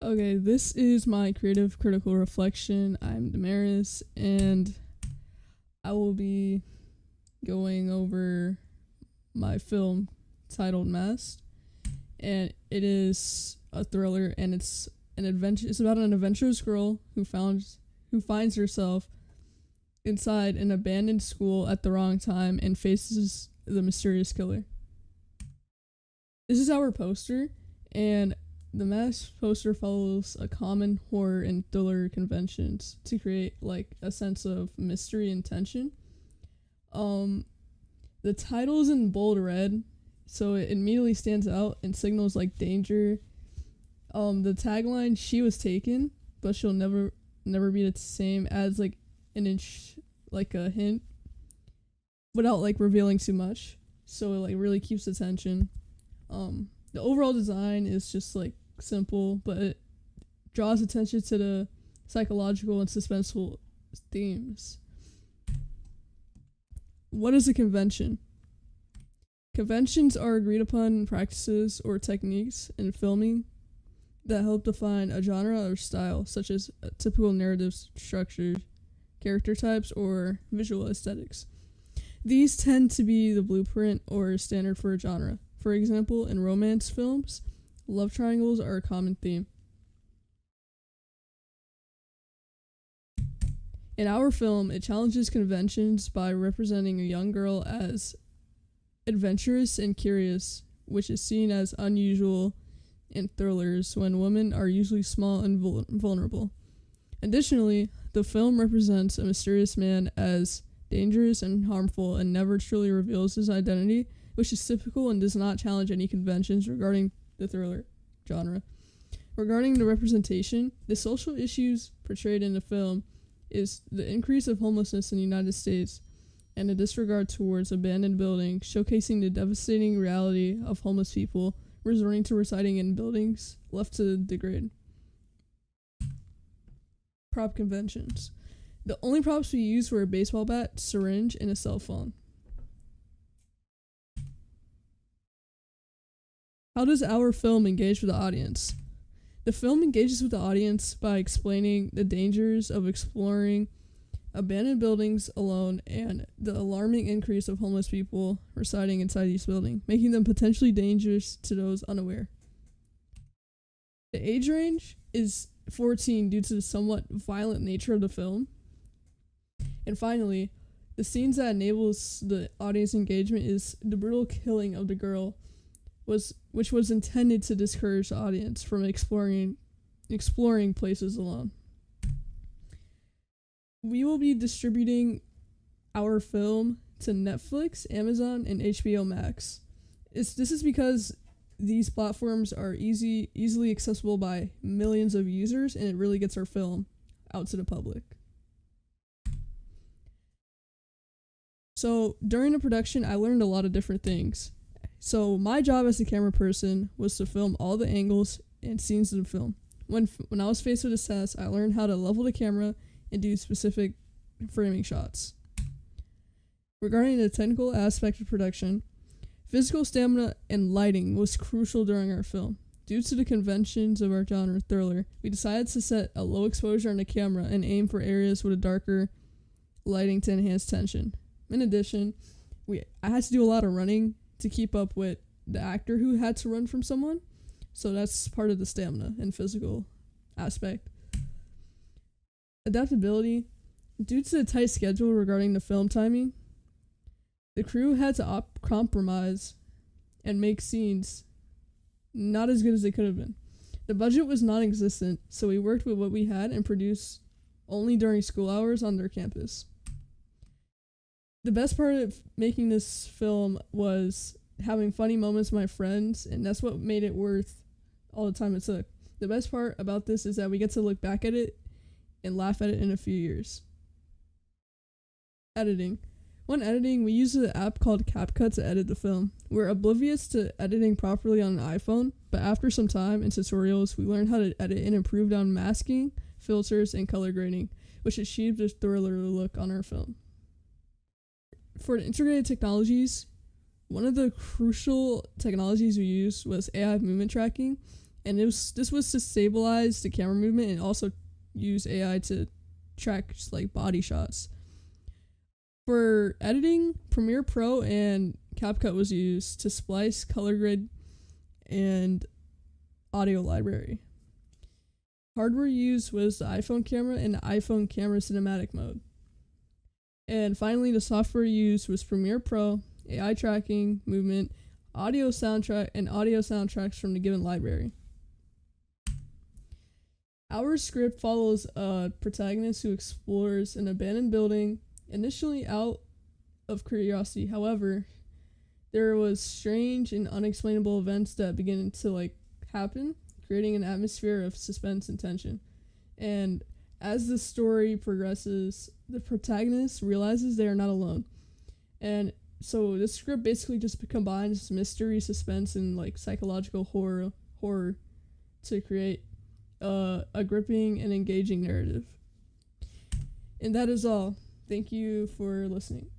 Okay, this is my creative critical reflection. I'm Damaris, and I will be going over my film titled Masked, and it is a thriller, and it's an adventure. It's about an adventurous girl who finds herself inside an abandoned school at the wrong time and faces the mysterious killer. This is our poster, and the Mask poster follows a common horror and thriller conventions to create like a sense of mystery and tension. Um, the title is in bold red, so it immediately stands out and signals like danger. The tagline "She was taken, but she'll never be the same" adds like an inch, like a hint, without like revealing too much. So it like really keeps the tension. The overall design is just like simple, but it draws attention to the psychological and suspenseful themes. What is a convention? Conventions are agreed upon practices or techniques in filming that help define a genre or style, such as typical narrative structure, character types, or visual aesthetics. These tend to be the blueprint or standard for a genre. For example, in romance films, love triangles are a common theme. In our film, it challenges conventions by representing a young girl as adventurous and curious, which is seen as unusual in thrillers when women are usually small and vulnerable. Additionally, the film represents a mysterious man as dangerous and harmful and never truly reveals his identity, which is typical and does not challenge any conventions regarding the thriller genre. Regarding the representation, the social issues portrayed in the film is the increase of homelessness in the United States and a disregard towards abandoned buildings, showcasing the devastating reality of homeless people resorting to residing in buildings left to degrade. Prop conventions. The only props we used were a baseball bat, syringe, and a cell phone. How does our film engage with the audience? The film engages with the audience by explaining the dangers of exploring abandoned buildings alone and the alarming increase of homeless people residing inside each building, making them potentially dangerous to those unaware. The age range is 14 due to the somewhat violent nature of the film. And finally, the scenes that enables the audience engagement is the brutal killing of the girl, which was intended to discourage the audience from exploring places alone. We will be distributing our film to Netflix, Amazon, and HBO Max. This is because these platforms are easily accessible by millions of users, and it really gets our film out to the public. So during the production, I learned a lot of different things. So my job as a camera person was to film all the angles and scenes of the film. When I was faced with this task, I learned how to level the camera and do specific framing shots. Regarding the technical aspect of production, physical stamina and lighting was crucial during our film. Due to the conventions of our genre thriller, we decided to set a low exposure on the camera and aim for areas with a darker lighting to enhance tension. In addition, I had to do a lot of running to keep up with the actor who had to run from someone. So that's part of the stamina and physical aspect. Adaptability. Due to the tight schedule regarding the film timing, the crew had to compromise and make scenes not as good as they could have been. The budget was non-existent, so we worked with what we had and produced only during school hours on their campus. The best part of making this film was having funny moments with my friends, and that's what made it worth all the time it took. The best part about this is that we get to look back at it and laugh at it in a few years. Editing. When editing, we use an app called CapCut to edit the film. We're oblivious to editing properly on an iPhone, but after some time and tutorials, we learned how to edit and improve on masking, filters, and color grading, which achieved a thriller look on our film. For the integrated technologies, one of the crucial technologies we used was AI movement tracking, And this was to stabilize the camera movement and also use AI to track just like body shots. For editing, Premiere Pro and CapCut was used to splice, color grade, and audio library. Hardware used was the iPhone camera and the iPhone camera cinematic mode. And finally, the software used was Premiere Pro, AI tracking, movement, audio soundtrack, and audio soundtracks from the given library. Our script follows a protagonist who explores an abandoned building, initially out of curiosity. However, there was strange and unexplainable events that begin to happen, creating an atmosphere of suspense and tension. And as the story progresses, the protagonist realizes they are not alone. And so this script basically just combines mystery, suspense, and psychological horror to create a gripping and engaging narrative. And that is all. Thank you for listening.